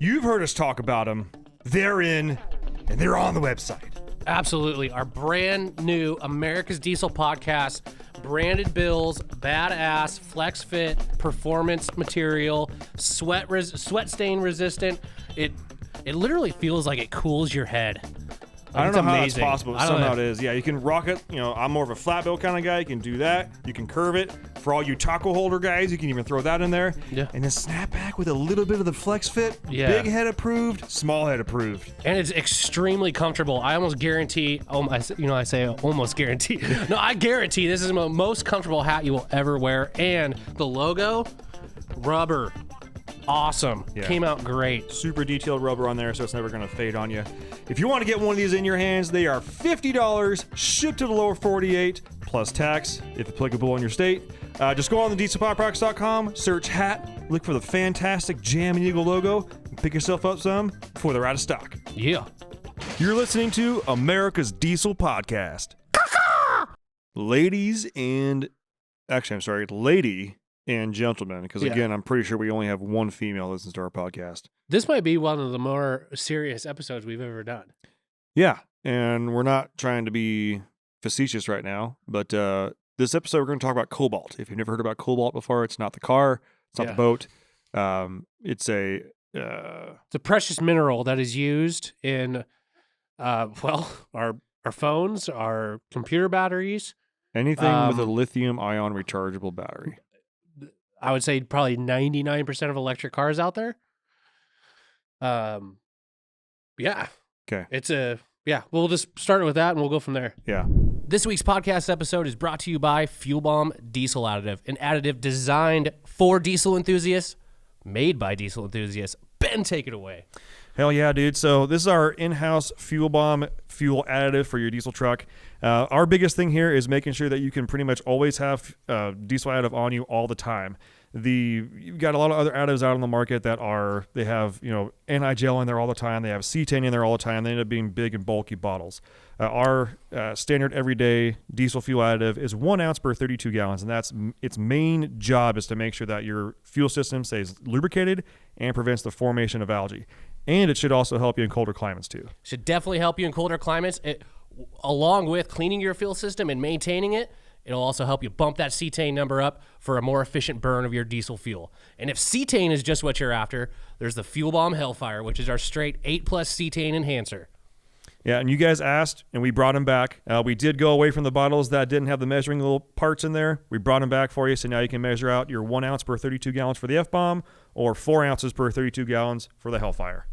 You've heard us talk about them. They're in, and they're on the website. Absolutely. Our brand new America's Diesel podcast, branded bills, badass, flex fit, performance material, sweat stain resistant. It literally feels like it cools your head. I don't know how that's amazing. possible, but somehow it is. Yeah, you can rock it. You know, I'm more of a flat bill kind of guy. You can do that. You can curve it. For all you taco holder guys, you can even throw that in there. Yeah. And then snap back with a little bit of the flex fit. Yeah. Big head approved, small head approved. And it's extremely comfortable. I almost guarantee, I say almost guarantee. No, I guarantee this is the most comfortable hat you will ever wear. And the logo, rubber. Awesome. Yeah. Came out great. Super detailed rubber on there, so it's never going to fade on you. If you want to get one of these in your hands, they are $50, shipped to the lower 48, plus tax, if applicable in your state. Just go on the dieselpowerproducts.com, search hat, look for the fantastic Jam and Eagle logo, and pick yourself up some before they're out of stock. Yeah. You're listening to America's Diesel Podcast. Lady and gentlemen, because again, I'm pretty sure we only have one female that listens to our podcast. This might be one of the more serious episodes we've ever done. Yeah, and we're not trying to be facetious right now, but this episode we're going to talk about Cobalt. If you've never heard about Cobalt before, it's not the car, it's not the boat. It's a precious mineral that is used in, our phones, our computer batteries. Anything with a lithium-ion rechargeable battery. I would say probably 99% of electric cars out there. Yeah. Okay. We'll just start with that and we'll go from there. Yeah. This week's podcast episode is brought to you by Fuel Bomb Diesel Additive, an additive designed for diesel enthusiasts, made by diesel enthusiasts. Ben, take it away. Hell yeah, dude. So this is our in-house Fuel Bomb fuel additive for your diesel truck. Our biggest thing here is making sure that you can pretty much always have diesel additive on you all the time. You've got a lot of other additives out on the market that they have, anti-gel in there all the time. They have cetane in there all the time. They end up being big and bulky bottles. Our standard everyday diesel fuel additive is 1 ounce per 32 gallons, and that's its main job is to make sure that your fuel system stays lubricated and prevents the formation of algae. And it should also help you in colder climates too. Should definitely help you in colder climates. Along with cleaning your fuel system and maintaining it, it'll also help you bump that cetane number up for a more efficient burn of your diesel fuel. And if cetane is just what you're after, there's the Fuel Bomb Hellfire, which is our straight 8+ cetane enhancer. Yeah, and you guys asked, and we brought them back. We did go away from the bottles that didn't have the measuring little parts in there. We brought them back for you, so now you can measure out your 1 ounce per 32 gallons for the F-Bomb or 4 ounces per 32 gallons for the Hellfire.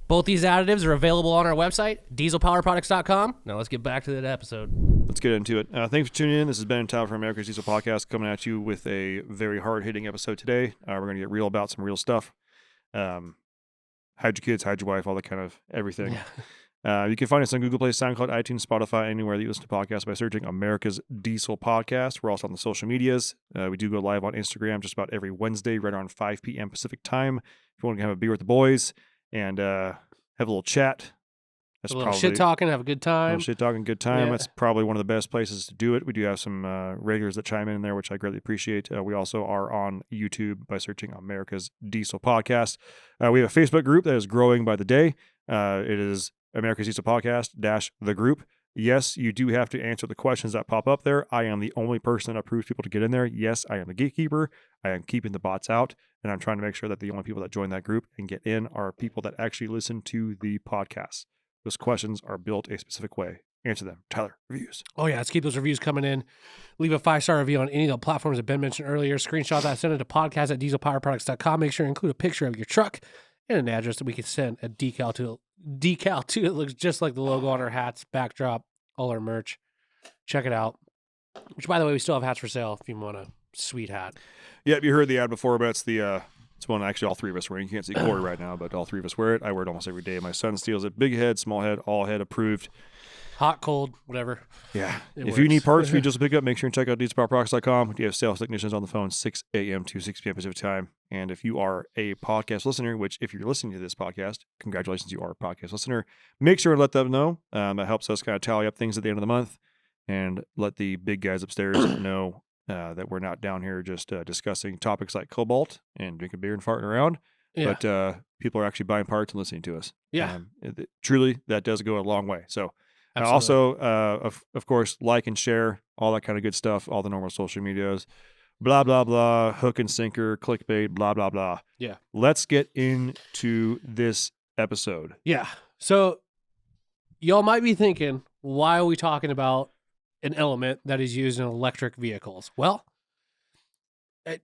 Both these additives are available on our website, dieselpowerproducts.com. Now let's get back to that episode. Let's get into it. Thanks for tuning in. This is Ben and Tyler from America's Diesel Podcast coming at you with a very hard-hitting episode today. We're going to get real about some real stuff. Hide your kids, hide your wife, all that kind of everything. Yeah. You can find us on Google Play, SoundCloud, iTunes, Spotify, anywhere that you listen to podcasts by searching America's Diesel Podcast. We're also on the social medias. We do go live on Instagram just about every Wednesday, right around 5 p.m. Pacific time. If you want to have a beer with the boys and have a little chat. That's a little shit-talking, have a good time. Shit-talking, good time. Yeah. That's probably one of the best places to do it. We do have some regulars that chime in there, which I greatly appreciate. We also are on YouTube by searching America's Diesel Podcast. We have a Facebook group that is growing by the day. It is America's Diesel Podcast -the group. Yes, you do have to answer the questions that pop up there. I am the only person that approves people to get in there. Yes, I am the gatekeeper. I am keeping the bots out, and I'm trying to make sure that the only people that join that group and get in are people that actually listen to the podcast. Those questions are built a specific way. Answer them. Tyler, reviews. Oh, yeah. Let's keep those reviews coming in. Leave a 5-star review on any of the platforms that Ben mentioned earlier. Screenshot that, send it to podcast@dieselpowerproducts.com. Make sure to include a picture of your truck and an address that we can send a decal to. It looks just like the logo on our hats, backdrop, all our merch. Check it out. Which, by the way, we still have hats for sale if you want a sweet hat. Yep, you heard the ad before, but it's one actually all three of us wearing. You can't see Corey right now, but all three of us wear it. I wear it almost every day. My son steals it. Big head, small head, all head approved. Hot, cold, whatever. Yeah. If you need parts for you just to pick up, make sure and check out dieselpowerproducts.com. You have sales technicians on the phone 6 a.m. to 6 p.m. Pacific time. And if you are a podcast listener, which if you're listening to this podcast, congratulations, you are a podcast listener. Make sure and let them know. That helps us kind of tally up things at the end of the month and let the big guys upstairs know that we're not down here just discussing topics like Cobalt and drinking beer and farting around. Yeah. but people are actually buying parts and listening to us. Yeah. Truly, that does go a long way. So, Absolutely. also, of course, like and share, all that kind of good stuff, all the normal social medias, blah, blah, blah, hook and sinker, clickbait, blah, blah, blah. Yeah. Let's get into this episode. Yeah. So y'all might be thinking, why are we talking about an element that is used in electric vehicles? Well,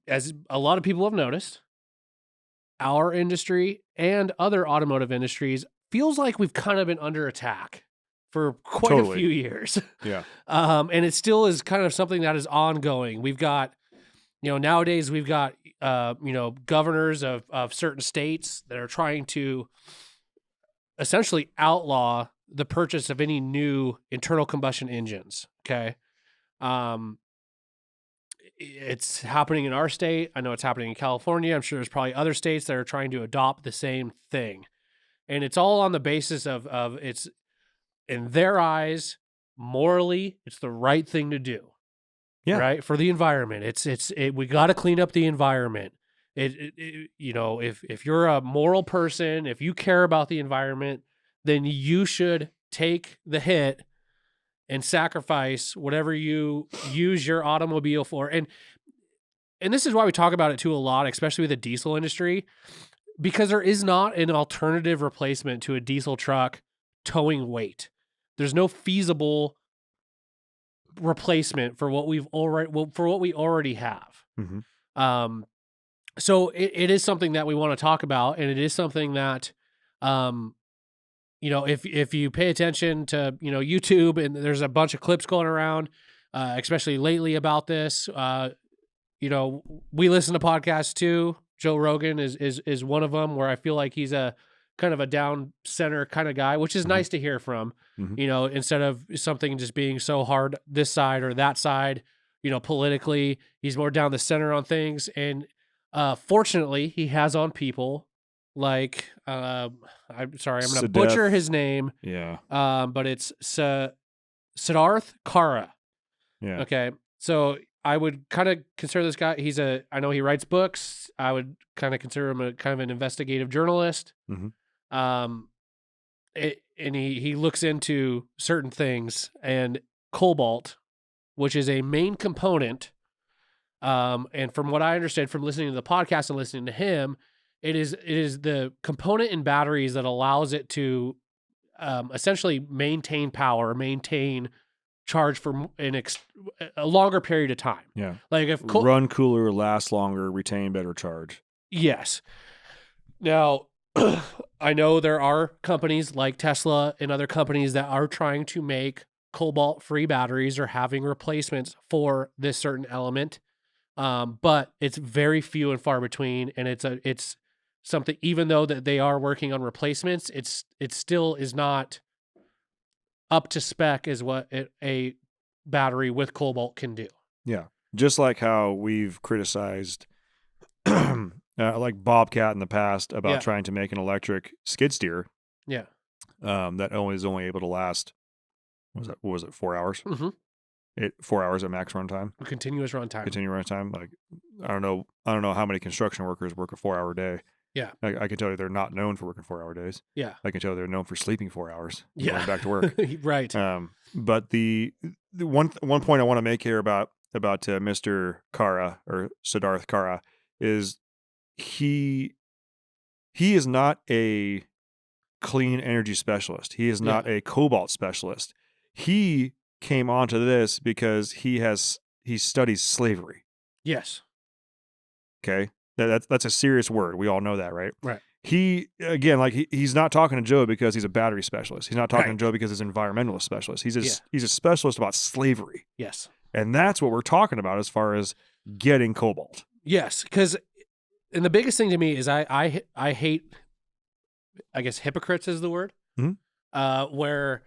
as a lot of people have noticed, our industry and other automotive industries feels like we've kind of been under attack for quite a few years. Yeah. And it still is kind of something that is ongoing. We've got, nowadays we've got, governors of certain states that are trying to essentially outlaw the purchase of any new internal combustion engines. Okay. It's happening in our state. I know it's happening in California. I'm sure there's probably other states that are trying to adopt the same thing. And it's all on the basis of it's, in their eyes, morally, it's the right thing to do. Yeah. Right. For the environment. We got to clean up the environment. If you're a moral person, if you care about the environment, then you should take the hit and sacrifice whatever you use your automobile for. And this is why we talk about it too a lot, especially with the diesel industry, because there is not an alternative replacement to a diesel truck towing weight. There's no feasible replacement for what we already have. Mm-hmm. So it is something that we want to talk about, and it is something that, if you pay attention to, YouTube, and there's a bunch of clips going around, especially lately about this, we listen to podcasts too. Joe Rogan is one of them, where I feel like he's a kind of a down center kind of guy, which is nice to hear from, instead of something just being so hard this side or that side, politically, he's more down the center on things. And, fortunately he has on people like, I'm sorry, I'm going to butcher his name. Yeah. But it's Siddharth Kara. Yeah. Okay. So I would kind of consider this guy, I know he writes books. I would kind of consider him a kind of an investigative journalist. Mm-hmm. And he looks into certain things, and cobalt, which is a main component. And from what I understand from listening to the podcast and listening to him, it is the component in batteries that allows it to essentially maintain power, maintain charge for a longer period of time. Yeah. Like if run cooler, last longer, retain better charge. Yes. Now, I know there are companies like Tesla and other companies that are trying to make cobalt-free batteries or having replacements for this certain element. But it's very few and far between, and it's something, even though that they are working on replacements, it still is not up to spec as what a battery with cobalt can do. Yeah. Just like how we've criticized like Bobcat in the past about trying to make an electric skid steer. Yeah. That is only able to last, what was it 4 hours? Mm-hmm. 4 hours at max runtime. Continuous runtime. Like, I don't know how many construction workers work a 4 hour day. Yeah. I can tell you they're not known for working 4 hour days. Yeah. I can tell you they're known for sleeping 4 hours. Yeah. Going back to work. Right. But the one point I want to make here about Mr. Kara, or Siddharth Kara, is he is not a clean energy specialist. He is not a cobalt specialist. He came onto this because he studies slavery. Yes. Okay. That's a serious word. We all know that, right? Right. He, again, like he's not talking to Joe because he's a battery specialist. He's not talking to Joe because he's an environmentalist specialist. He's a specialist about slavery. Yes. And that's what we're talking about as far as getting cobalt. Yes. And the biggest thing to me is I hate, I guess hypocrites is the word, where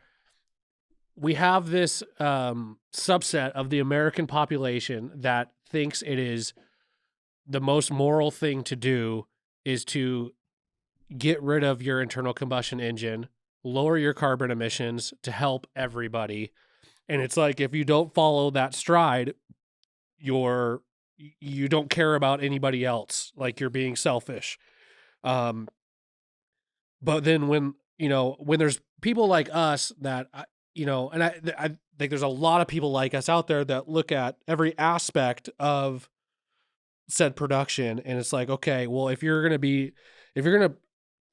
we have this subset of the American population that thinks it is the most moral thing to do is to get rid of your internal combustion engine, lower your carbon emissions to help everybody. And it's like, if you don't follow that stride, you don't care about anybody else. Like, you're being selfish. Um, but then when there's people like us that and I think there's a lot of people like us out there that look at every aspect of said production, and it's like, okay, well, if you're gonna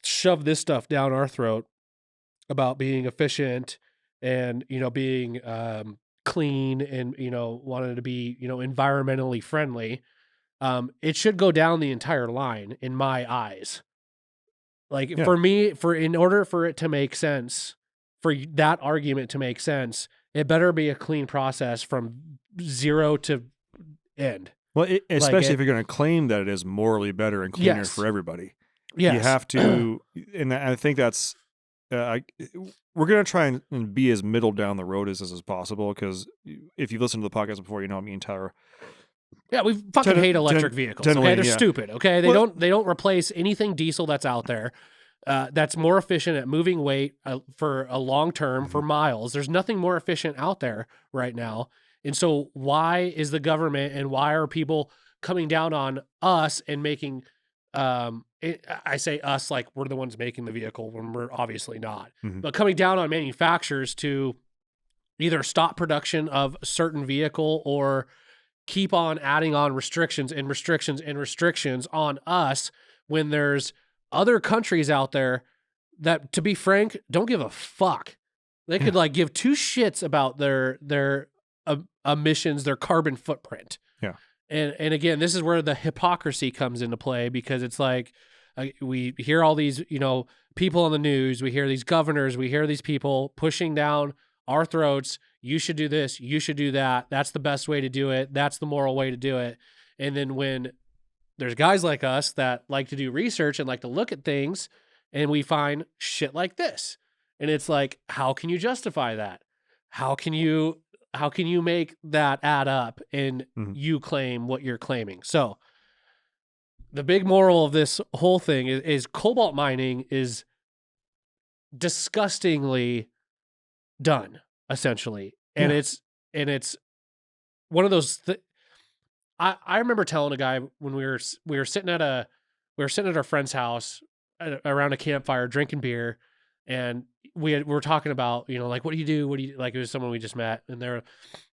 shove this stuff down our throat about being efficient and being clean and wanting to be environmentally friendly, it should go down the entire line in my eyes. Like Yeah. for me, in order for it to make sense, for that argument to make sense, it better be a clean process from zero to end. Well, especially Like if you're going to claim that it is morally better and cleaner Yes. for everybody. Yes. You have to, and I think that's, we're going to try and be as middle down the road as possible, because if you've listened to the podcast before, me and Tyler. Yeah, we fucking hate electric vehicles. Okay, they're stupid. Okay, they don't replace anything diesel that's out there. That's more efficient at moving weight for a long term for miles. There's nothing more efficient out there right now. And so why is the government and why are people coming down on us and making, I say us like we're the ones making the vehicle when we're obviously not, but coming down on manufacturers to either stop production of a certain vehicle or keep on adding on restrictions and restrictions and restrictions on us when there's other countries out there that, to be frank, don't give a fuck. They could like give two shits about their emissions, their carbon footprint. Yeah. And again, this is where the hypocrisy comes into play, because it's like we hear all these, people on the news, we hear these governors, we hear these people pushing down our throats. You should do this. You should do that. That's the best way to do it. That's the moral way to do it. And then when there's guys like us that like to do research and like to look at things, and we find shit like this, and it's like, how can you justify that? How can you make that add up and you claim what you're claiming? So the big moral of this whole thing is cobalt mining is disgustingly done, essentially. And it's one of those I remember telling a guy when we were sitting at our friend's house around a campfire drinking beer, and we were talking about, like, what do you do? Like, it was someone we just met, and they're,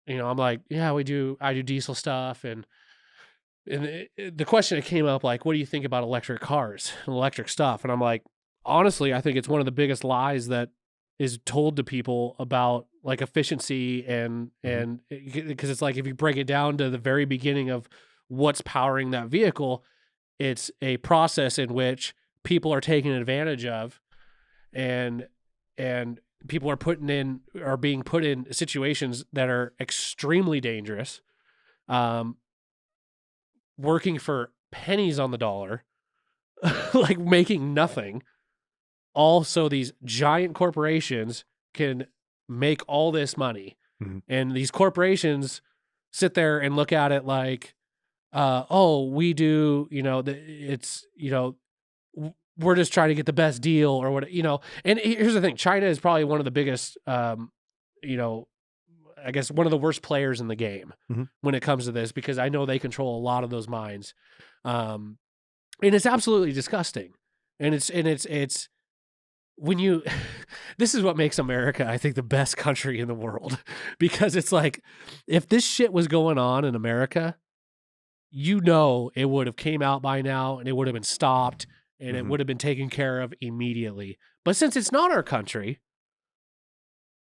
I'm like, yeah, I do diesel stuff. And the question that came up, like, what do you think about electric cars and electric stuff? And I'm like, honestly, I think it's one of the biggest lies that is told to people about like efficiency and because it's like, if you break it down to the very beginning of what's powering that vehicle, it's a process in which people are taken advantage of, and people are being put in situations that are extremely dangerous, working for pennies on the dollar, like making nothing. Also, these giant corporations can make all this money, and these corporations sit there and look at it like, we do, we're just trying to get the best deal or what, and here's the thing. China is probably one of the biggest, I guess one of the worst players in the game when it comes to this, because I know they control a lot of those mines. And it's absolutely disgusting. And it's when you, this is what makes America, I think, the best country in the world, because it's like, if this shit was going on in America, it would have came out by now and it would have been stopped and it would have been taken care of immediately. But since it's not our country,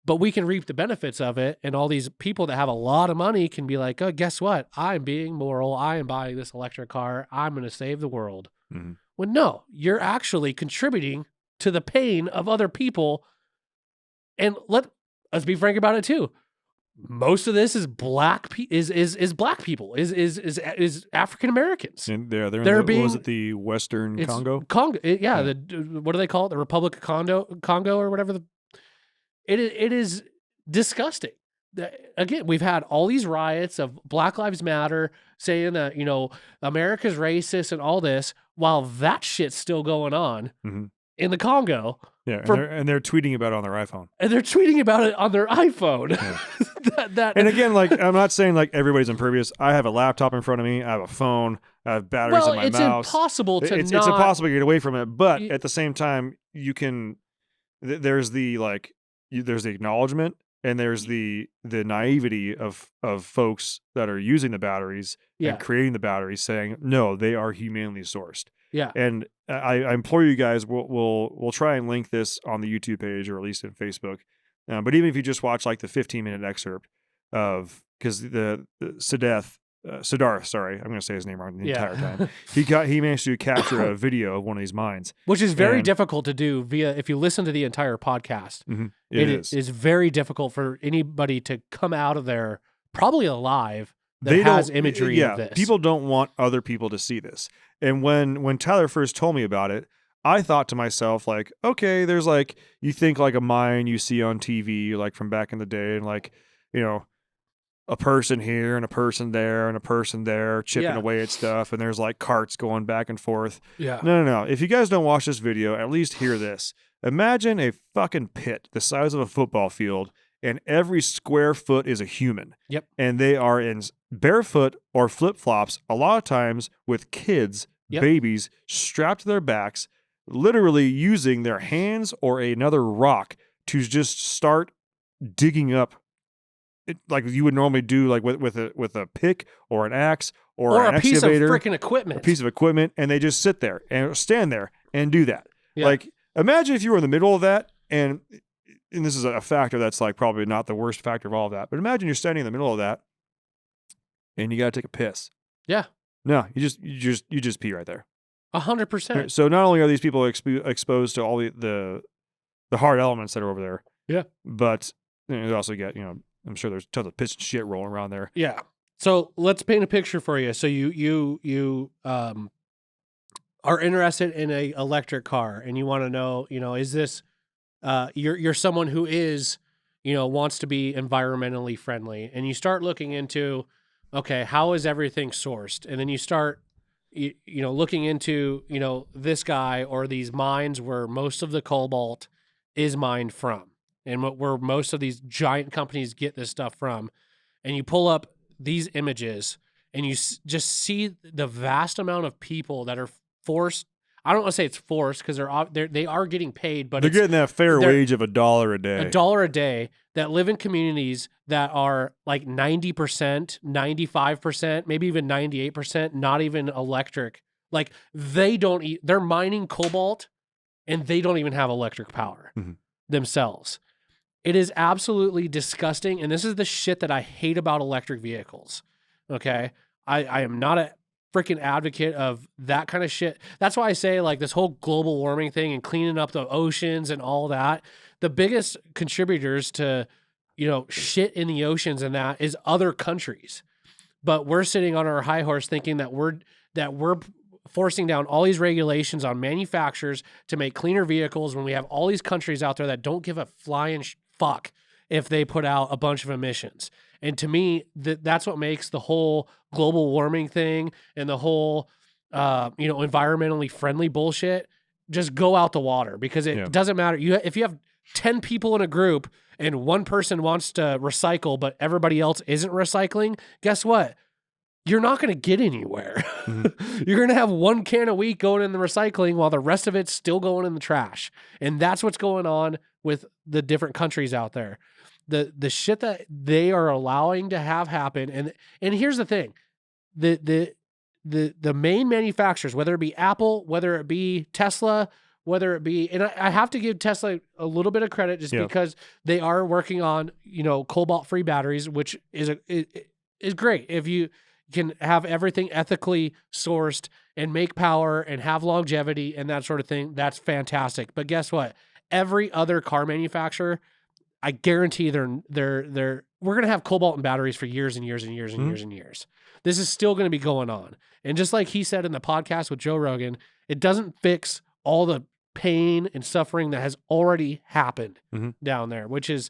but we can reap the benefits of it, and all these people that have a lot of money can be like, oh, guess what? I'm being moral. I am buying this electric car. I'm going to save the world. Well, no, you're actually contributing to the pain of other people. And let's be frank about it too. Most of this is black people, is African Americans. And they're being, was it the Western Congo? Congo, yeah. What do they call it? The Republic of Congo or whatever. It is disgusting. Again, we've had all these riots of Black Lives Matter saying that, America's racist and all this, while that shit's still going on in the Congo. Yeah, and they're tweeting about it on their iPhone. And they're tweeting about it on their iPhone. Yeah. And again, like, I'm not saying like everybody's impervious. I have a laptop in front of me. I have a phone. I have batteries in my mouse. It's impossible to it's impossible to get away from it. But at the same time, you can. There's the like. There's the acknowledgement, and there's the naivety of folks that are using the batteries and creating the batteries, saying no, they are humanely sourced. Yeah. And I implore you guys, we'll try and link this on the YouTube page or at least in Facebook. But even if you just watch like the 15-minute excerpt of, because the Siddharth, sorry, I'm going to say his name wrong the entire time. He managed to capture a video of one of these mines, which is very difficult to do via. If you listen to the entire podcast, it is very difficult for anybody to come out of there probably alive that has imagery of this. People don't want other people to see this. And when Tyler first told me about it, I thought to myself, like, okay, there's like, you think like a mine you see on TV, like from back in the day, and like, you know, a person here and a person there and a person there chipping away at stuff, and there's like carts going back and forth. Yeah. No. If you guys don't watch this video, at least hear this. Imagine a fucking pit the size of a football field, and every square foot is a human. Yep. And they are in barefoot or flip-flops, a lot of times with kids, babies, strapped to their backs, literally using their hands or another rock to just start digging up it, like you would normally do, like with a pick or an axe or an a piece of excavator, freaking equipment. A piece of equipment, and they just sit there and stand there and do that. Yeah. Like, imagine if you were in the middle of that, and this is a factor that's like probably not the worst factor of all of that, but imagine you're standing in the middle of that, and you got to take a piss. Yeah. No, you just pee right there. 100%. So not only are these people exposed to all the hard elements that are over there, but you also get, I'm sure there's tons of piss and shit rolling around there. Yeah. So let's paint a picture for you. So you are interested in a electric car, and you want to know, is this, you're someone who is, wants to be environmentally friendly, and you start looking into, okay, how is everything sourced? And then you start, looking into, this guy or these mines where most of the cobalt is mined from, and where most of these giant companies get this stuff from. And you pull up these images and you just see the vast amount of people that are forced. I don't want to say it's forced, because they are getting paid, but they're getting that fair wage of $1 a day. $1 a day, that live in communities that are like 90%, 95%, maybe even 98%, not even electric. Like they're mining cobalt and they don't even have electric power themselves. It is absolutely disgusting. And this is the shit that I hate about electric vehicles. Okay. I am not a freaking advocate of that kind of shit. That's why I say, like, this whole global warming thing and cleaning up the oceans and all that, the biggest contributors to, shit in the oceans and that is other countries. But we're sitting on our high horse thinking that we're forcing down all these regulations on manufacturers to make cleaner vehicles when we have all these countries out there that don't give a flying fuck if they put out a bunch of emissions. And to me, that's what makes the whole global warming thing and the whole, environmentally friendly bullshit just go out the water, because it doesn't matter. If you have 10 people in a group and one person wants to recycle, but everybody else isn't recycling, guess what? You're not going to get anywhere. You're going to have one can a week going in the recycling while the rest of it's still going in the trash. And that's what's going on with the different countries out there. The shit that they are allowing to have happen. And here's the thing, the main manufacturers, whether it be Apple, whether it be Tesla, whether it be, and I have to give Tesla a little bit of credit just because they are working on, cobalt free batteries, which is great. If you can have everything ethically sourced and make power and have longevity and that sort of thing, that's fantastic. But guess what? Every other car manufacturer, I guarantee we're going to have cobalt in batteries for years and years and years and years and years. This is still going to be going on. And just like he said in the podcast with Joe Rogan, it doesn't fix all the pain and suffering that has already happened down there, which is,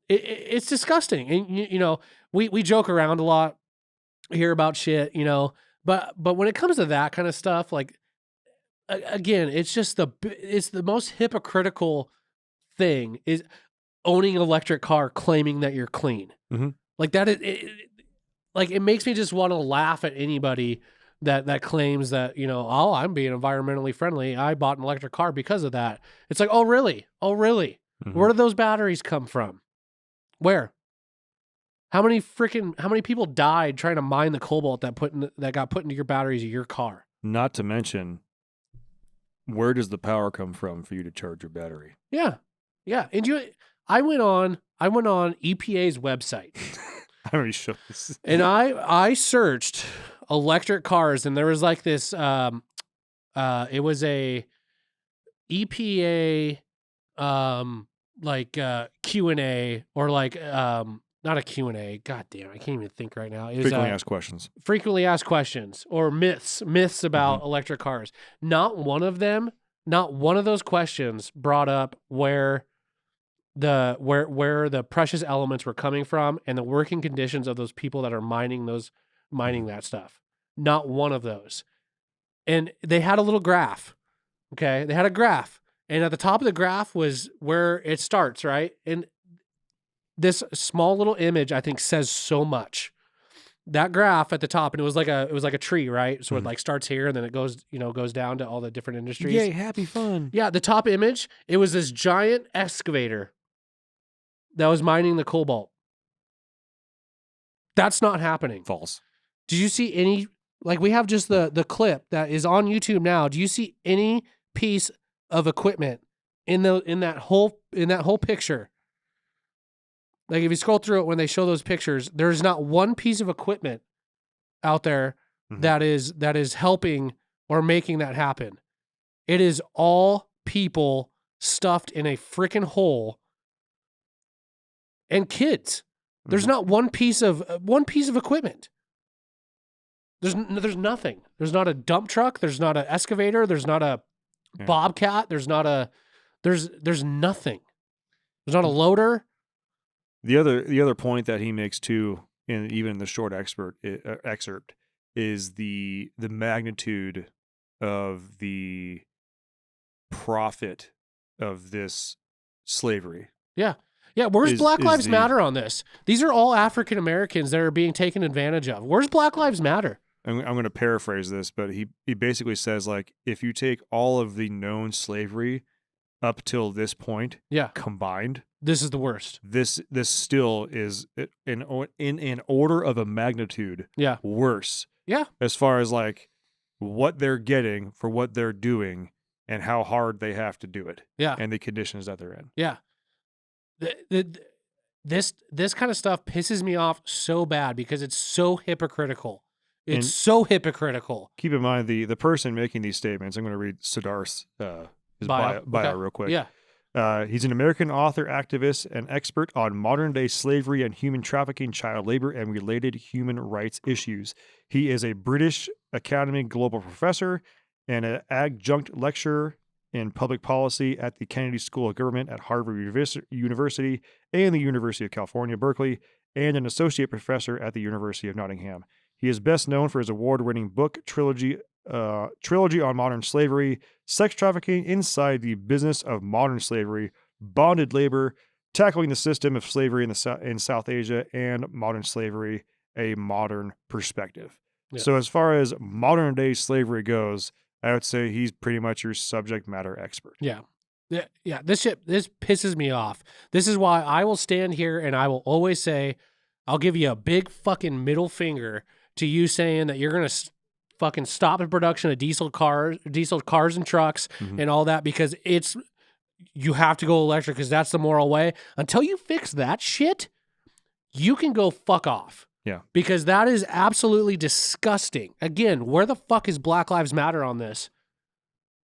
it's disgusting. And, we joke around a lot, hear about shit, but when it comes to that kind of stuff, like, again, it's the most hypocritical thing is owning an electric car, claiming that you're clean. Mm-hmm. Like that is like it makes me just want to laugh at anybody that claims that, oh, I'm being environmentally friendly. I bought an electric car because of that. It's like, oh really? Oh really? Mm-hmm. Where do those batteries come from? Where? How many people died trying to mine the cobalt that got put into your batteries of your car? Not to mention, where does the power come from for you to charge your battery? Yeah. Yeah. And I went on EPA's website. I already showed this. And I searched electric cars, and there was like this it was a EPA Q&A, or like not a Q&A. God damn, I can't even think right now. It was Frequently asked questions. Frequently asked questions, or myths about electric cars. Not one of those questions brought up where the precious elements were coming from and the working conditions of those people that are mining that stuff. Not one of those. And they had a little graph. Okay. They had a graph. And at the top of the graph was where it starts, right? And this small little image, I think, says so much. That graph at the top, and it was like a tree, right? So it like starts here and then it goes down to all the different industries. Yay, happy fun. Yeah, the top image, it was this giant excavator that was mining the cobalt. That's not happening. False. Did you see any, like we have just the clip that is on YouTube now. Do you see any piece of equipment in that whole picture? Like if you scroll through it when they show those pictures, there's not one piece of equipment out there that is helping or making that happen. It is all people stuffed in a freaking hole and kids. There's not one piece of equipment. There's nothing. There's not a dump truck. There's not an excavator. There's not a bobcat. There's nothing. There's not a loader. The other point that he makes too, in even the short excerpt, is the magnitude of the profit of this slavery. Yeah. Yeah, where's Black Lives Matter on this? These are all African Americans that are being taken advantage of. Where's Black Lives Matter? I'm going to paraphrase this, but he basically says, like, if you take all of the known slavery up till this point, combined, this is the worst. This still is in an order of a magnitude worse. Yeah. As far as like what they're getting for what they're doing and how hard they have to do it. Yeah. And the conditions that they're in. Yeah. This kind of stuff pisses me off so bad because it's so hypocritical. It's so hypocritical. Keep in mind the person making these statements. I'm going to read Siddharth's his bio real quick. Yeah. He's an American author, activist, and expert on modern-day slavery and human trafficking, child labor, and related human rights issues. He is a British Academy Global Professor and an adjunct lecturer in public policy at the Kennedy School of Government at Harvard University and the University of California, Berkeley, and an associate professor at the University of Nottingham. He is best known for his award-winning book trilogy on modern slavery, sex trafficking inside the business of modern slavery, bonded labor, tackling the system of slavery in South Asia, and modern slavery, a modern perspective. Yeah. So as far as modern day slavery goes, I would say he's pretty much your subject matter expert. Yeah. Yeah. This pisses me off. This is why I will stand here and I will always say, I'll give you a big fucking middle finger to you saying that you're going to fucking stop the production of diesel cars and trucks and all that because you have to go electric because that's the moral way. Until you fix that shit, you can go fuck off. Yeah. Because that is absolutely disgusting. Again, where the fuck is Black Lives Matter on this?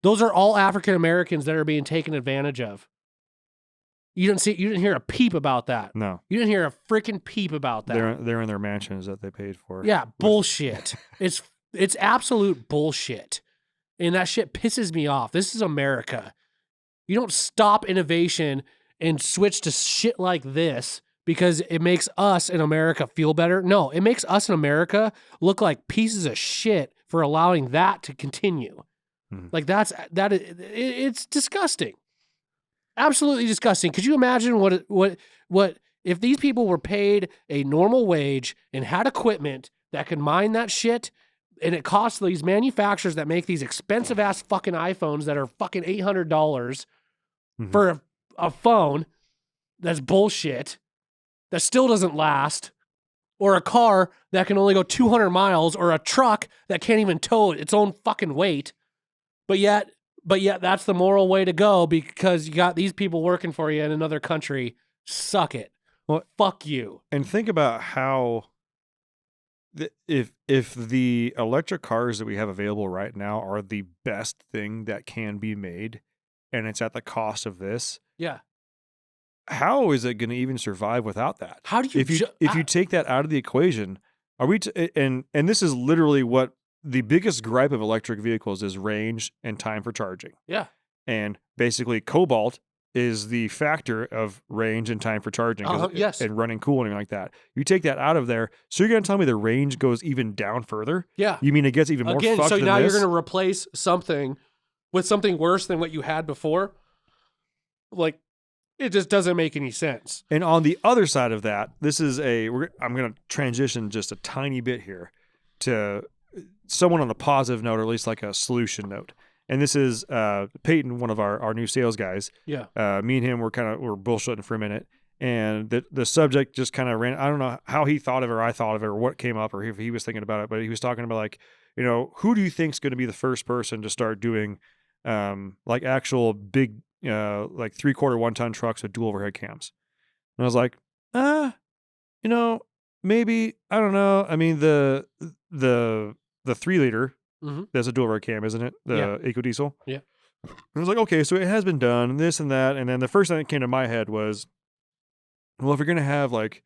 Those are all African Americans that are being taken advantage of. You didn't hear a peep about that. No. You didn't hear a freaking peep about that. They're in their mansions that they paid for. Yeah, bullshit. It's absolute bullshit. And that shit pisses me off. This is America. You don't stop innovation and switch to shit like this because it makes us in America feel better. No, it makes us in America look like pieces of shit for allowing that to continue. Like it's disgusting. Absolutely disgusting. Could you imagine what if these people were paid a normal wage and had equipment that could mine that shit, and it costs these manufacturers that make these expensive ass fucking iPhones that are fucking $800 for a phone that's bullshit, that still doesn't last, or a car that can only go 200 miles, or a truck that can't even tow its own fucking weight. But yet that's the moral way to go because you got these people working for you in another country. Suck it. Well, fuck you. And think about how if the electric cars that we have available right now are the best thing that can be made, and it's at the cost of this. Yeah. How is it going to even survive without that? How do you if you take that out of the equation, are we and this is literally what the biggest gripe of electric vehicles is: range and time for charging. Yeah. And basically cobalt is the factor of range and time for charging yes. and running cooling like that. You take that out of there, so you're going to tell me the range goes even down further? Yeah. You mean it gets even more fucked so than now this? you're going to replace something with something worse than what you had before? Like, it just doesn't make any sense. And on the other side of that, this is I'm going to transition just a tiny bit here to someone on a positive note, or at least like a solution note. And this is Peyton, one of our new sales guys. Yeah. Me and him were bullshitting for a minute, and the subject just kind of ran. I don't know how he thought of it, or I thought of it, or what came up, or if he was thinking about it. But he was talking about, like, who do you think is going to be the first person to start doing like actual big like 3/4 1-ton trucks with dual overhead cams? And I was like, maybe, I don't know. I mean, the 3-liter. That's a dual overhead cam, isn't it? The EcoDiesel. Yeah. And I was like, okay, so it has been done, and this and that. And then the first thing that came to my head was, well, if you're going to have like,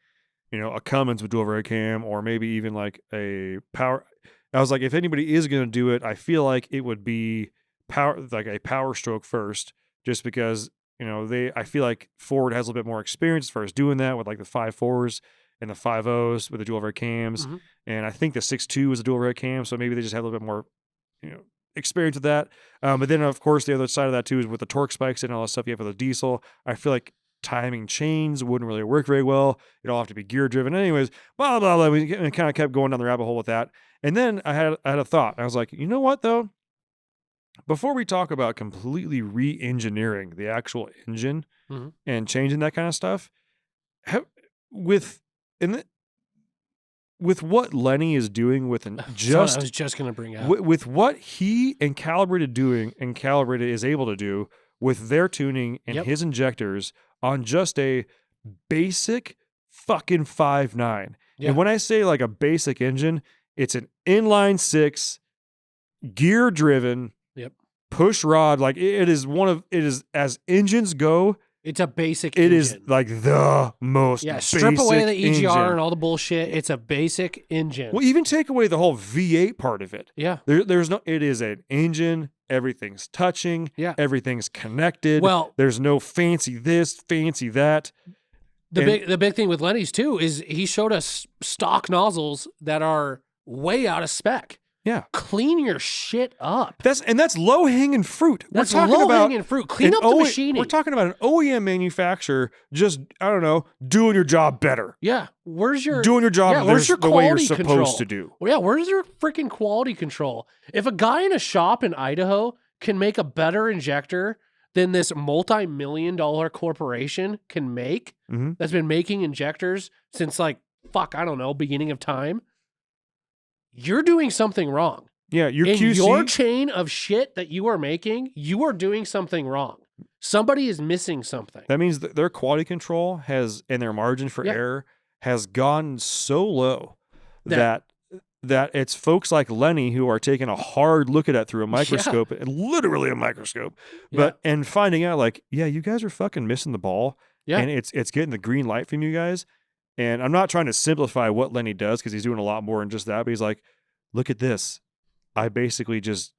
a Cummins with dual overhead cam, or maybe even like a power, I was like, if anybody is going to do it, I feel like it would be a Power Stroke first, just because, I feel like Ford has a little bit more experience as far as doing that with like the 5.4s and the 5.0s with the dual overhead cams. And I think the 6.2 is a dual overhead cam, so maybe they just have a little bit more, experience with that. But then, of course, the other side of that too is with the torque spikes and all that stuff you have with the diesel. I feel like timing chains wouldn't really work very well. It'd all have to be gear driven. Anyways, blah, blah, blah. We kind of kept going down the rabbit hole with that. And then I had a thought. I was like, you know what, though? Before we talk about completely re-engineering the actual engine and changing that kind of stuff, with what Lenny is doing with I was just going to bring up with what he and Calibrated is able to do with their tuning and his injectors on just a basic fucking 5.9. And when I say like a basic engine, it's an inline 6 gear driven push rod. Like it is as engines go. It's a basic engine. It is like the most strip away the EGR engine. And all the bullshit. It's a basic engine. Well, even take away the whole V8 part of it. Yeah. It is an engine. Everything's touching. Yeah. Everything's connected. Well, there's no fancy this, fancy that. The big thing with Lenny's too is he showed us stock nozzles that are way out of spec. Yeah. Clean your shit up. That's low hanging fruit. That's low hanging fruit. Clean up the machining. We're talking about an OEM manufacturer just, I don't know, doing your job better. Yeah. Where's your doing your job where's your the way you're supposed control? To do? Well, yeah, where's your freaking quality control? If a guy in a shop in Idaho can make a better injector than this multi-million-dollar corporation can make, that's been making injectors since I don't know, beginning of time, you're doing something wrong. Yeah, your in QC, your chain of shit that you are making, you are doing something wrong. Somebody is missing something. That means that their quality control and their margin for error has gone so low that it's folks like Lenny who are taking a hard look at it through a microscope, and literally a microscope, and finding out like, you guys are fucking missing the ball. Yeah. And it's getting the green light from you guys. And I'm not trying to simplify what Lenny does because he's doing a lot more than just that. But he's like, look at this. I basically just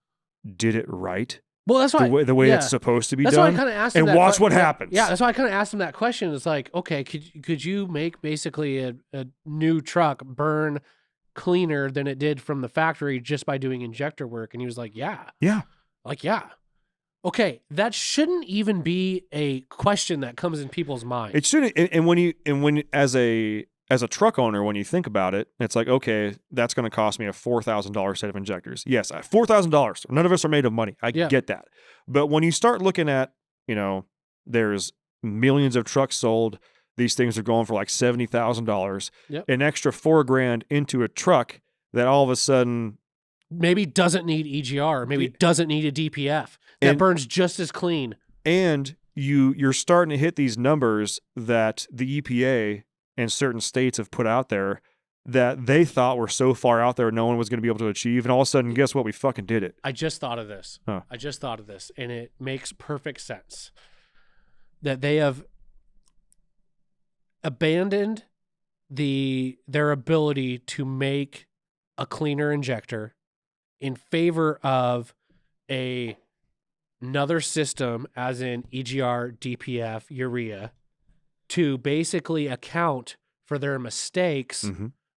did it right. Well, that's why the way it's supposed to be done. That's why I kind of asked him and watch what happens. Yeah, that's why I kind of asked him that question. It's like, okay, could you make basically a new truck burn cleaner than it did from the factory just by doing injector work? And he was like, yeah. Like, yeah. Okay, that shouldn't even be a question that comes in people's minds. It shouldn't. And when as a truck owner, when you think about it, it's like, okay, that's going to cost me a $4,000 set of injectors. Yes, $4,000. None of us are made of money. I get that. But when you start looking at, there's millions of trucks sold. These things are going for like $70,000. Yep. An extra $4,000 into a truck that all of a sudden maybe doesn't need EGR, maybe doesn't need a DPF that burns just as clean. And you're starting to hit these numbers that the EPA and certain states have put out there that they thought were so far out there no one was going to be able to achieve. And all of a sudden, guess what? We fucking did it. I just thought of this. Huh. And it makes perfect sense that they have abandoned their ability to make a cleaner injector in favor of another system, as in EGR, DPF, urea, to basically account for their mistakes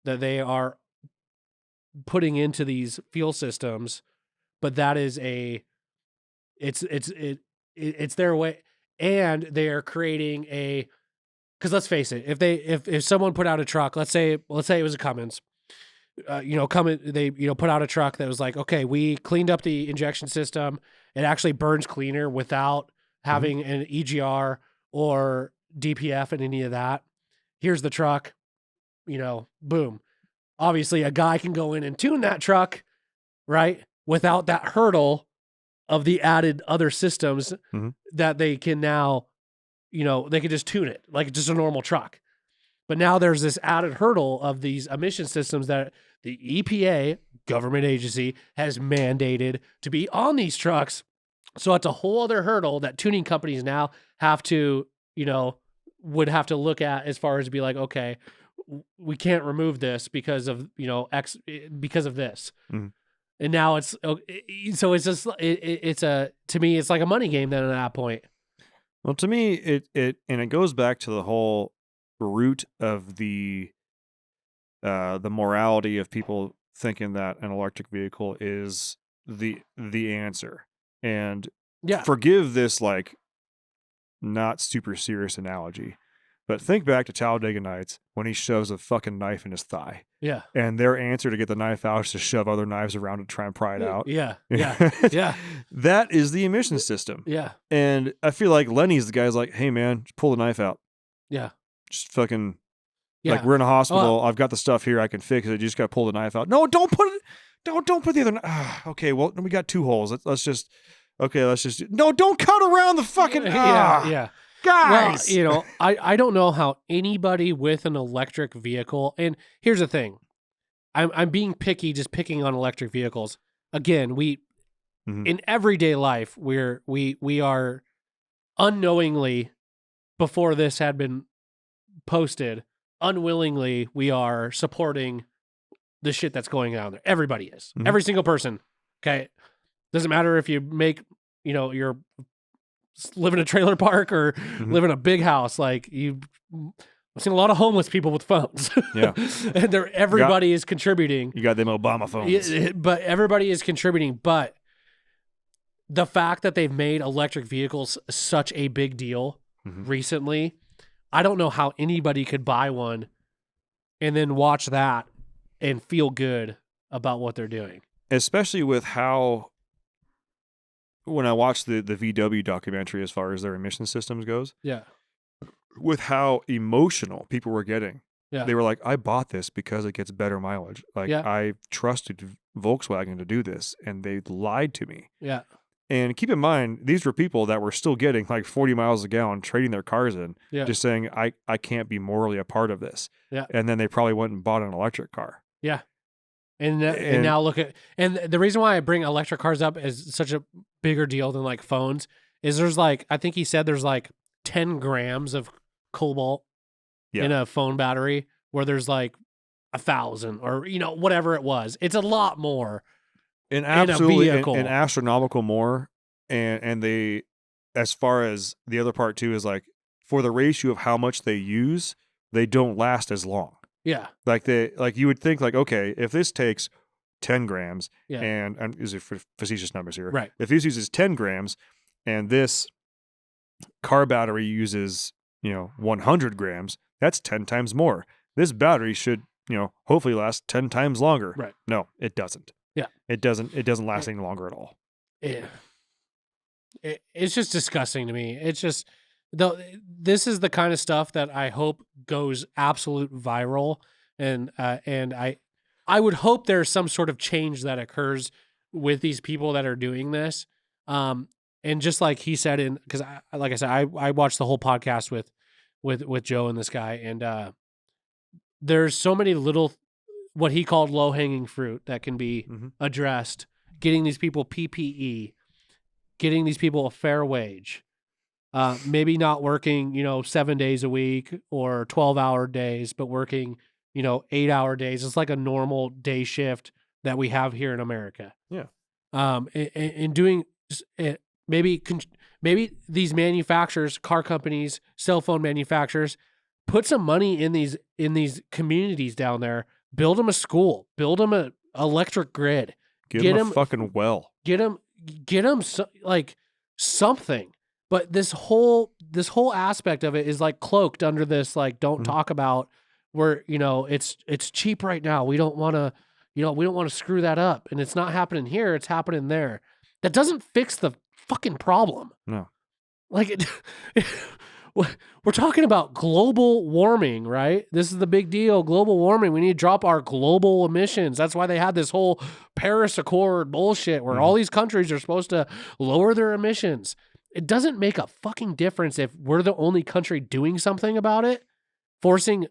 that they are putting into these fuel systems. But that is it's their way, and they are creating because let's face it, if someone put out a truck, let's say it was a Cummins. They put out a truck that was like, okay, we cleaned up the injection system. It actually burns cleaner without having an EGR or DPF and any of that. Here's the truck, boom. Obviously, a guy can go in and tune that truck, right, without that hurdle of the added other systems that they can now, they can just tune it like just a normal truck. But now there's this added hurdle of these emission systems that the EPA, government agency, has mandated to be on these trucks. So it's a whole other hurdle that tuning companies now have to, would have to look at as far as be like, okay, we can't remove this because of, because of this. And now it's, so it's just, to me, it's like a money game then at that point. Well, to me, it goes back to the whole root of the morality of people thinking that an electric vehicle is the answer. And forgive this like not super serious analogy, but think back to Talladega Nights when he shoves a fucking knife in his thigh. Yeah. And their answer to get the knife out is to shove other knives around to try and pry it out. Yeah. That is the emission system. Yeah. And I feel like Lenny's the guy's like, hey man, just pull the knife out. Yeah. Just fucking, like, we're in a hospital. I've got the stuff here. I can fix it. You just got to pull the knife out. No, don't put it. Don't put the other. Okay, well, we got 2 holes. Let's just. No, don't cut around the fucking. Yeah. Guys. Well, I don't know how anybody with an electric vehicle. And here's the thing, I'm being picky, just picking on electric vehicles. Again, in everyday life, we are unknowingly, before this had been posted, unwillingly we are supporting the shit that's going on there. Everybody is. Every single person. Okay. Doesn't matter if you make, you're live in a trailer park or live in a big house. Like I've seen a lot of homeless people with phones. Yeah. And everybody is contributing. You got them Obama phones. But everybody is contributing. But the fact that they've made electric vehicles such a big deal recently, I don't know how anybody could buy one and then watch that and feel good about what they're doing. Especially with how, when I watched the VW documentary as far as their emission systems goes, with how emotional people were getting. Yeah. They were like, I bought this because it gets better mileage. Like, I trusted Volkswagen to do this, and they lied to me. Yeah. And keep in mind, these were people that were still getting like 40 miles a gallon, trading their cars in, just saying, I can't be morally a part of this. Yeah. And then they probably went and bought an electric car. Yeah. And now look at, and the reason why I bring electric cars up as such a bigger deal than like phones is there's like, I think he said there's like 10 grams of cobalt in a phone battery, where there's like 1,000 or, whatever it was. It's a lot more. And absolutely an astronomical more. And they, as far as the other part too, is for the ratio of how much they use, they don't last as long. Yeah. Like you would think okay, if this takes 10 grams, Yeah. and these are facetious numbers here. Right. If this uses 10 grams and this car battery uses, 100 grams, that's 10 times more. This battery should, hopefully last 10 times longer. Right. No, it doesn't. Yeah. It doesn't last any longer at all. It's just disgusting to me. It's just, though, this is the kind of stuff that I hope goes absolute viral, and I would hope there's some sort of change that occurs with these people that are doing this. And just like he said, because like I said, I watched the whole podcast with Joe and this guy, and there's so many little, what he called low hanging fruit that can be addressed. Getting these people PPE, getting these people a fair wage, maybe not working, 7 days a week or 12-hour days, but working, 8-hour days. It's like a normal day shift that we have here in America. Yeah. And doing it, maybe these manufacturers, car companies, cell phone manufacturers, put some money in these communities down there, build them a school, build them an electric grid, get them a fucking well, get them like something. But this whole aspect of it is like cloaked under this, like, don't talk about, where, it's cheap right now. We don't want to, we don't want to screw that up. And it's not happening here. It's happening there. That doesn't fix the fucking problem. No. Like, we're talking about global warming, right? This is the big deal. Global warming. We need to drop our global emissions. That's why they had this whole Paris Accord bullshit where all these countries are supposed to lower their emissions. It doesn't make a fucking difference if we're the only country doing something about it, forcing.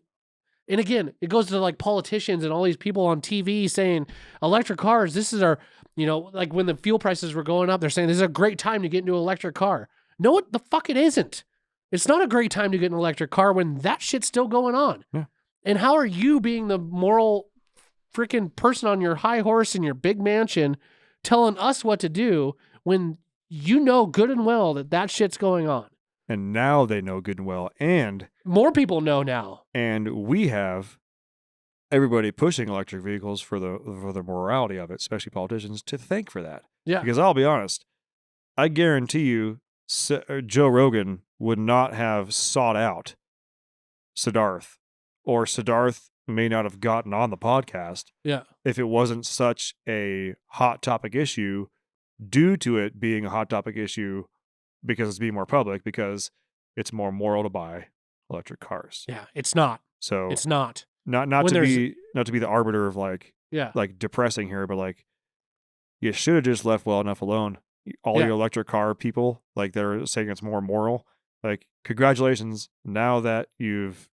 And again, it goes to like politicians and all these people on TV saying electric cars, this is our, like when the fuel prices were going up, they're saying this is a great time to get into an electric car. No, what the fuck it isn't. It's not a great time to get an electric car when that shit's still going on. Yeah. And how are you, being the moral freaking person on your high horse in your big mansion, telling us what to do when you know good and well that shit's going on? And now they know good and well. And more people know now. And we have everybody pushing electric vehicles for the morality of it, especially politicians, to thank for that. Yeah. Because I'll be honest, I guarantee you, Joe Rogan would not have sought out Siddharth, or Siddharth may not have gotten on the podcast if it wasn't such a hot topic issue, due to it being a hot topic issue because it's being more public, because it's more moral to buy electric cars. Yeah, it's not. So it's not. Not to be the arbiter of like depressing here, but like, you should have just left well enough alone. All your electric car people, like, they're saying it's more moral. Like, congratulations. Now that you've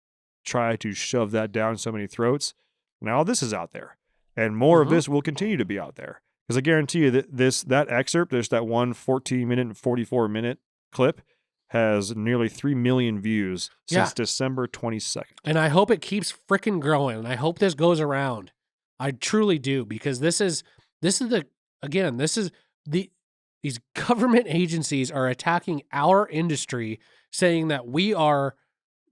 tried to shove that down so many throats, now this is out there. And more of this will continue to be out there. Because I guarantee you that that excerpt, there's that one 14-minute and 44-minute clip, has nearly 3 million views since December 22nd. And I hope it keeps freaking growing. And I hope this goes around. I truly do, because these government agencies are attacking our industry, saying that we are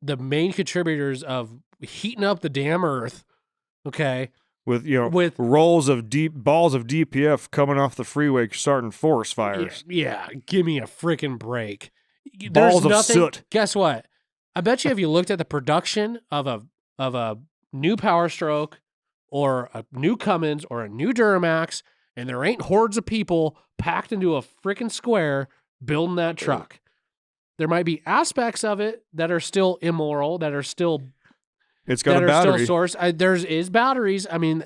the main contributors of heating up the damn earth. Okay. With balls of DPF coming off the freeway, starting forest fires. Yeah, give me a freaking break. Balls of soot. Guess what? I bet you if you looked at the production of a new Power Stroke or a new Cummins or a new Duramax, and there ain't hordes of people packed into a freaking square building that truck. There might be aspects of it that are still immoral, that are still. It's got a battery. Still sourced. There's batteries. I mean,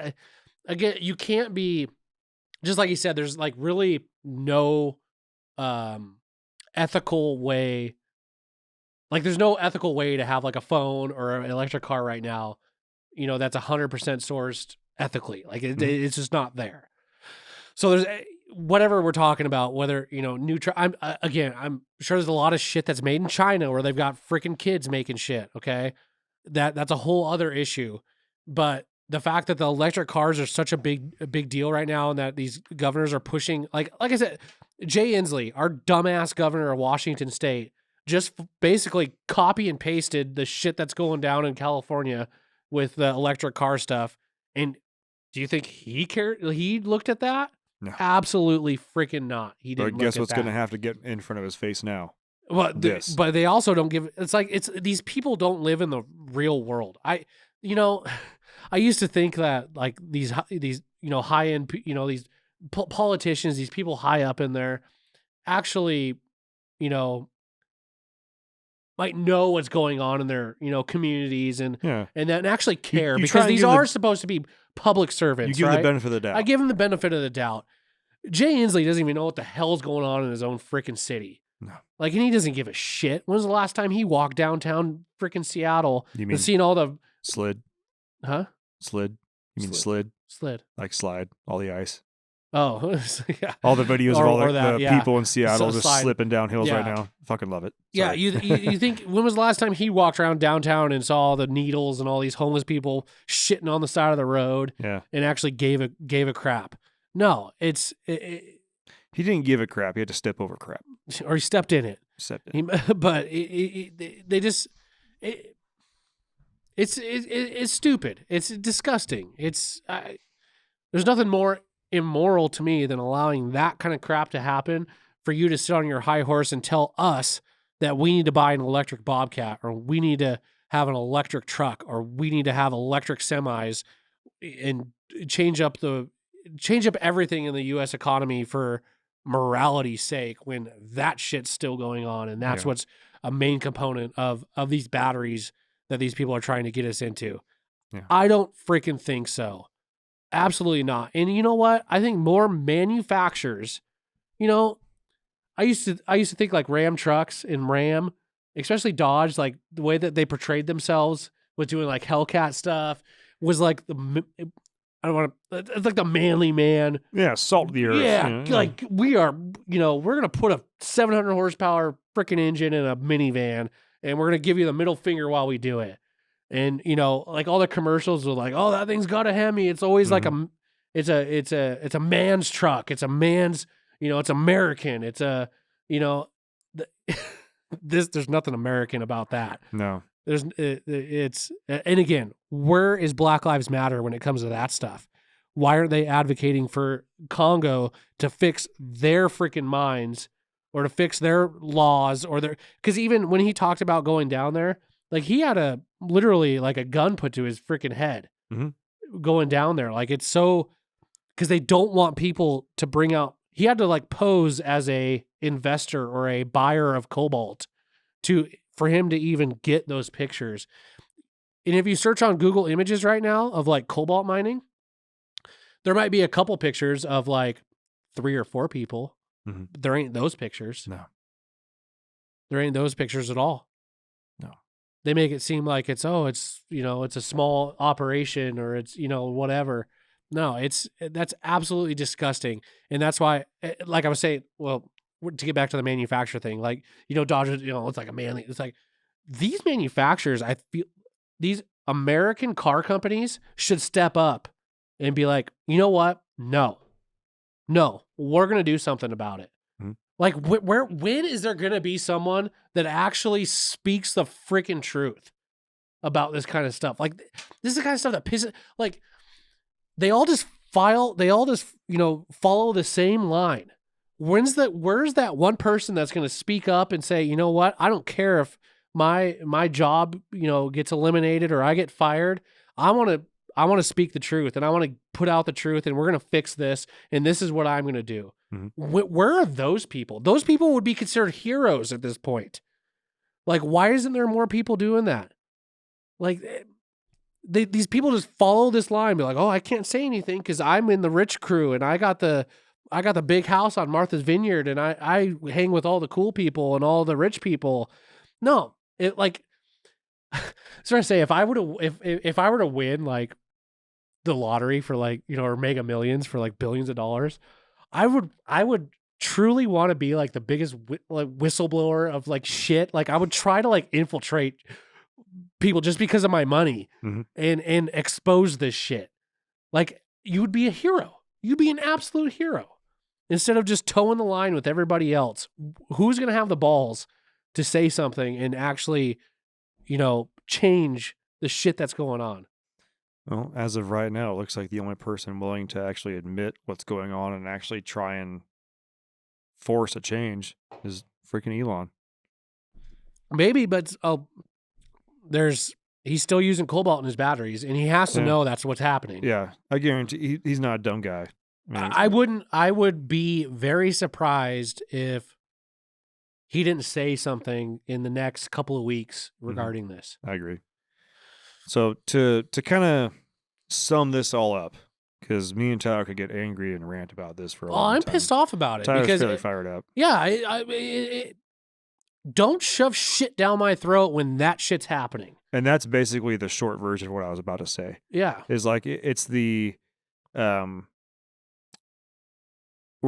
again, you can't be, just like you said, there's like really no ethical way. Like, there's no ethical way to have like a phone or an electric car right now, that's 100% sourced ethically. Like, it's just not there. So there's whatever we're talking about, whether, new I'm sure there's a lot of shit that's made in China where they've got freaking kids making shit. Okay. That's a whole other issue. But the fact that the electric cars are such a big deal right now, and that these governors are pushing, like I said, Jay Inslee, our dumbass governor of Washington State, just basically copy and pasted the shit that's going down in California with the electric car stuff, and Do you think he cared? He looked at that? No. Absolutely freaking not. He But didn't. guess look what's at going to that. have to get in front of his face now? But This. but they also don't give. It's like these people don't live in the real world. I used to think that like these high end these politicians, these people high up in there, actually might know what's going on in their communities and then actually care, you because these are supposed to be public servants. You give right? them the benefit of the doubt. I give him the benefit of the doubt. Jay Inslee doesn't even know what the hell's going on in his own freaking city. No. Like, and he doesn't give a shit. When was the last time he walked downtown freaking Seattle and seen all the slid? Huh? Slid? You mean slid? Slid. Like slide, all the ice. Oh, yeah. All the videos of all the yeah. people in Seattle just slide. slipping down hills right now. Fucking love it. Yeah, Sorry. you think, when was the last time he walked around downtown and saw all the needles and all these homeless people shitting on the side of the road? Yeah. And actually gave a crap? No, he didn't give a crap. He had to step over crap. Or he stepped in it. But they just it's stupid. It's disgusting. There's nothing more immoral to me than allowing that kind of crap to happen, for you to sit on your high horse and tell us that we need to buy an electric Bobcat, or we need to have an electric truck, or we need to have electric semis, and change up everything in the U.S. economy for morality's sake, when that shit's still going on. And that's what's a main component of these batteries that these people are trying to get us into. Yeah. I don't freaking think so. Absolutely not. And you know what? I think more manufacturers, I used to think like Ram trucks and Ram, especially Dodge, like the way that they portrayed themselves with doing like Hellcat stuff was like it's like the manly man. Yeah, salt of the earth. Yeah, like we are, we're going to put a 700 horsepower freaking engine in a minivan, and we're going to give you the middle finger while we do it. And, like all the commercials are like, oh, that thing's got a Hemi. It's always like it's a man's truck. It's a man's, it's American. It's there's nothing American about that. No. And again, where is Black Lives Matter when it comes to that stuff? Why aren't they advocating for Congo to fix their freaking mines, or to fix their laws, because even when he talked about going down there, like he had literally like a gun put to his freaking head going down there. Like, it's so, because they don't want people to bring out, he had to like pose as a investor or a buyer of cobalt for him to even get those pictures. And if you search on Google Images right now of like cobalt mining, there might be a couple pictures of like 3 or 4 people. But there ain't those pictures. No. There ain't those pictures at all. No. They make it seem like it's a small operation, or it's, whatever. No, that's absolutely disgusting. And that's why, like I was saying, well, to get back to the manufacturer thing, like, Dodge, it's like it's like these manufacturers, I feel these American car companies should step up and be like, you know what? No, we're going to do something about it. Like, when is there going to be someone that actually speaks the freaking truth about this kind of stuff? Like, this is the kind of stuff that pisses, like, they all just follow the same line. Where's that one person that's going to speak up and say, you know what? I don't care if my job, gets eliminated or I get fired. I want to speak the truth, and I want to put out the truth, and we're going to fix this, and this is what I'm going to do. Where are those people? Those people would be considered heroes at this point. Like, why isn't there more people doing that? Like, these people just follow this line, be like, oh, I can't say anything because I'm in the rich crew, and I got the big house on Martha's Vineyard, and I hang with all the cool people and all the rich people. No, it like, so I say, if I were to win like the lottery for like, or Mega Millions for like billions of dollars, I would truly want to be like the biggest whistleblower of like shit. Like, I would try to like infiltrate people just because of my money and expose this shit. Like, you would be a hero. You'd be an absolute hero instead of just towing the line with everybody else. Who's going to have the balls to say something and actually, change the shit that's going on? Well, as of right now, it looks like the only person willing to actually admit what's going on and actually try and force a change is freaking Elon. Maybe, but he's still using cobalt in his batteries, and he has to Yeah. know that's what's happening. Yeah, I guarantee he's not a dumb guy. I mean, I would be very surprised if he didn't say something in the next couple of weeks regarding this. I agree. So to kind of sum this all up, because me and Tyler could get angry and rant about this for a long time. I'm pissed off about it Tyler's because fairly fired up. Yeah, don't shove shit down my throat when that shit's happening. And that's basically the short version of what I was about to say. Yeah. Is like it's the we're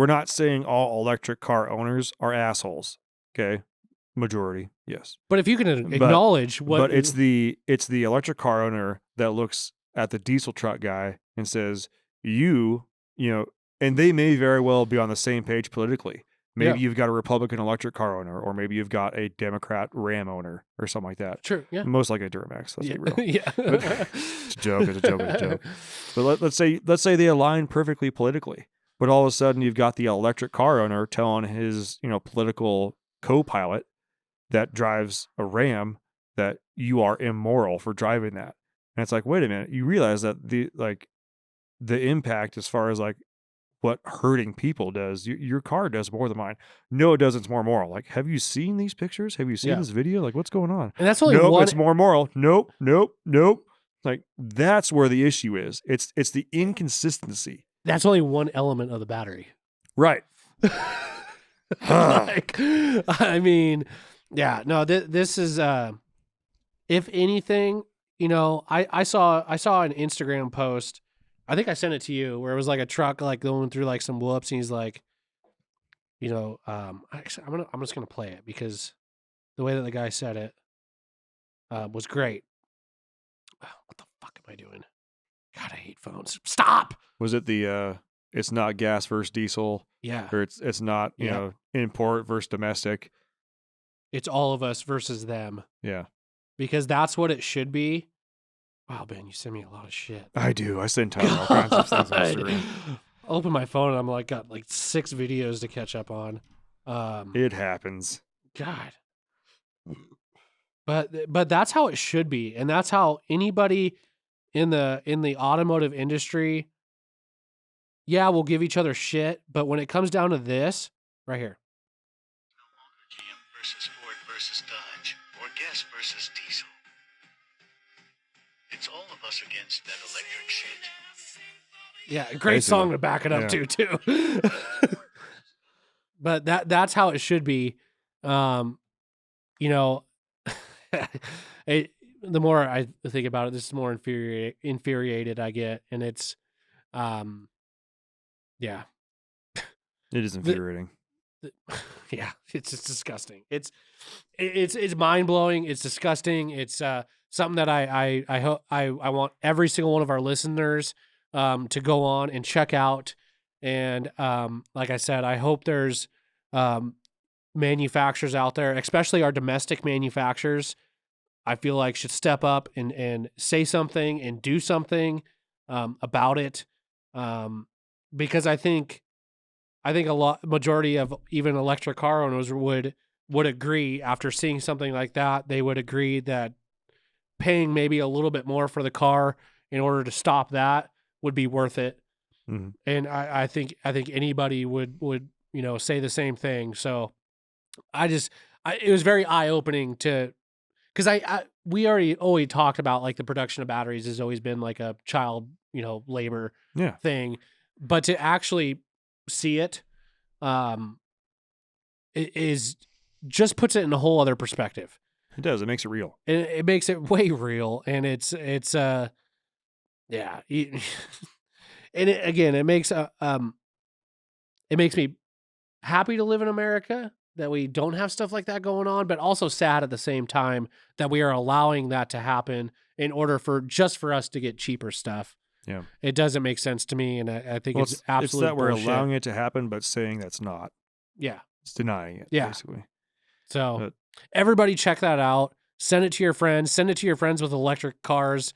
not saying all electric car owners are assholes. Okay. Majority, yes. But if you can acknowledge but it's the electric car owner that looks at the diesel truck guy and says, you know, and they may very well be on the same page politically. Maybe you've got a Republican electric car owner, or maybe you've got a Democrat Ram owner or something like that. Sure, yeah. Most likely a Duramax, let's be real. Yeah. It's a joke, it's a joke, it's a joke. But let's say they align perfectly politically. But all of a sudden you've got the electric car owner telling his, political co-pilot that drives a Ram that you are immoral for driving that. And it's like, wait a minute, you realize that the impact as far as like what hurting people does, your car does more than mine. No, it doesn't. It's more moral. Like, have you seen these pictures? Have you seen this video? Like, what's going on? And that's only nope, one. It's more moral. Nope. Like, that's where the issue is. It's the inconsistency. That's only one element of the battery. Right. Like, I mean, yeah, no, this is, if anything, I saw an Instagram post. I think I sent it to you where it was like a truck, like going through like some whoops. And he's like, actually, I'm just going to play it because the way that the guy said it, was great. What the fuck am I doing? God, I hate phones. Stop. Was it the, it's not gas versus diesel? Yeah. Or it's not, you know, import versus domestic. It's all of us versus them. Yeah. Because that's what it should be. Wow, Ben, you send me a lot of shit. I do. I send Tyler all kinds of things on Instagram. Open my phone and I'm like, got like 6 videos to catch up on. It happens. God. But that's how it should be. And that's how anybody in the automotive industry, yeah, we'll give each other shit. But when it comes down to this, right here. No longer GM versus Ford versus Dodge, or gas versus diesel. It's all of us against that electric shit. Yeah, great song to back it up to too. But that's how it should be. The more I think about it, this is more infuriated I get, and it's, yeah. It is infuriating. Yeah, it's just disgusting. It's mind blowing. It's disgusting. It's something that I hope I want every single one of our listeners to go on and check out. And like I said, I hope there's manufacturers out there, especially our domestic manufacturers, I feel like should step up and say something and do something about it. Because I think majority of even electric car owners would agree after seeing something like that. They would agree that paying maybe a little bit more for the car in order to stop that would be worth it. Mm-hmm. And I think anybody would say the same thing. So it was very eye opening because we already talked about like the production of batteries has always been like a child labor thing, but to actually see it, it is just puts it in a whole other perspective. It does. It makes it real. It makes it way real, and it's yeah. And it makes me happy to live in America that we don't have stuff like that going on, but also sad at the same time that we are allowing that to happen in order for us to get cheaper stuff. Yeah, it doesn't make sense to me, and I think it's absolutely it's that bullshit. We're allowing it to happen, but saying that's not. Yeah, it's denying it. Yeah, basically. So everybody check that out. Send it to your friends. Send it to your friends with electric cars.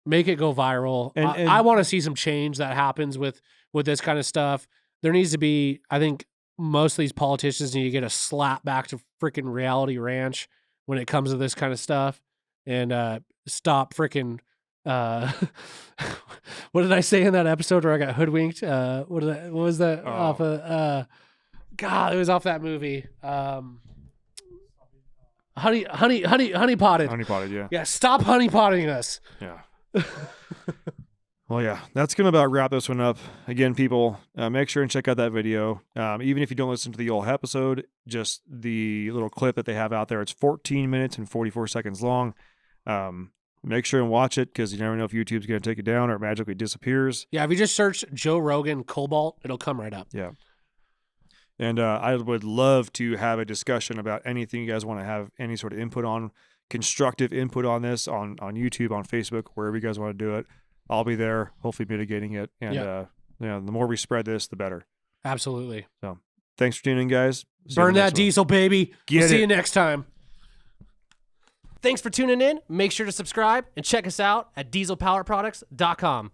Make it go viral. And I want to see some change that happens with this kind of stuff. There needs to be, I think most of these politicians need to get a slap back to freaking Reality Ranch when it comes to this kind of stuff, and stop freaking. What did I say in that episode where I got hoodwinked? What was that off of? God, it was off that movie. Honey potted. Honey potted, yeah. Yeah, stop honey potting us. Yeah. Well, yeah, that's going to about wrap this one up. Again, people, make sure and check out that video. Even if you don't listen to the whole episode, just the little clip that they have out there. It's 14 minutes and 44 seconds long. Make sure and watch it because you never know if YouTube's going to take it down or it magically disappears. Yeah, if you just search Joe Rogan Cobalt, it'll come right up. Yeah. And I would love to have a discussion about anything you guys want to have any sort of input on, constructive input on this on YouTube, on Facebook, wherever you guys want to do it. I'll be there, hopefully mitigating it. And the more we spread this, the better. Absolutely. So thanks for tuning in, guys. Burn that diesel, baby. We'll see you next time. Thanks for tuning in. Make sure to subscribe and check us out at dieselpowerproducts.com.